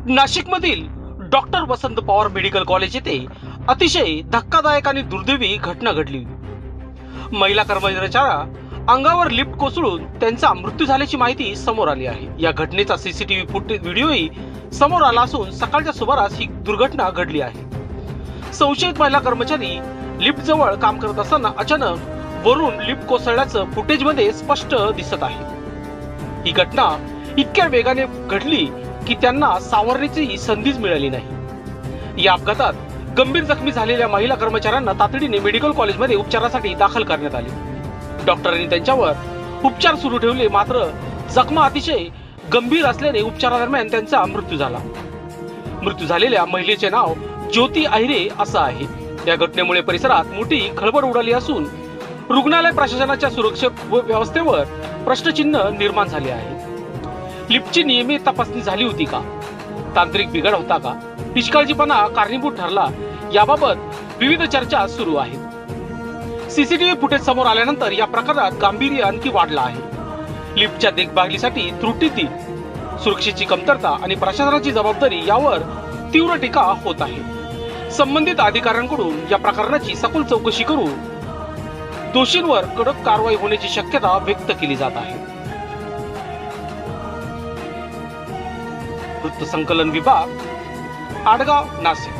नाशिकमधील डॉक्टर वसंत Pawar medical college येथे अतिशय धक्कादायक आणि दुर्दैवी घटना घडली। महिला कर्मचाऱ्याच्या अंगावर लिफ्ट कोसळून त्यांचा मृत्यू झाल्याची माहिती समोर आली आहे। या घटनेचा सीसीटीव्ही फुटेज व्हिडिओही समोर आला असून सकाळच्या सुमारास ही दुर्घटना घडली आहे। संशयित महिला कर्मचारी लिफ्ट जवळ काम करत असताना अचानक वरून लिफ्ट कोसळल्याचं फुटेजमध्ये स्पष्ट दिसत आहे। ही घटना इतक्या वेगाने घडली की त्यांना सावरण्याची संधीच मिळाली नाही। या अपघातात गंभीर जखमी झालेल्या महिला कर्मचाऱ्यांना तातडीने मेडिकल कॉलेजमध्ये उपचारासाठी दाखल करण्यात आले। डॉक्टरांनी त्यांच्यावर उपचार सुरू ठेवले, मात्र जखमा अतिशय गंभीर असल्याने उपचारादरम्यान त्यांचा मृत्यू झाला। मृत्यू झालेल्या महिलेचे नाव ज्योती अहिरे असं आहे। या घटनेमुळे परिसरात मोठी खळबळ उडाली असून रुग्णालय प्रशासनाच्या सुरक्षा व्यवस्थेवर प्रश्नचिन्ह निर्माण झाले आहे। लिफ्टची नियमित तपासणी झाली होती का? तांत्रिक बिघाड होता का? निष्काळजीपणा कारणीभूत ठरला? याबाबत विविध चर्चा सुरू आहेत। सीसीटीव्ही फुटेज समोर आल्यानंतर या प्रकरणात गांभीर्य आणखी वाढला आहे। लिफ्टच्या देखभालीसाठी त्रुटी, सुरक्षेची कमतरता आणि प्रशासनाची जबाबदारी यावर तीव्र टीका होत आहे। संबंधित अधिकाऱ्यांकडून या प्रकरणाची सखोल चौकशी करून दोषींवर कडक कारवाई होण्याची शक्यता व्यक्त केली जात आहे। वृत्त संकलन विभाग, आडगाव, नाशिक।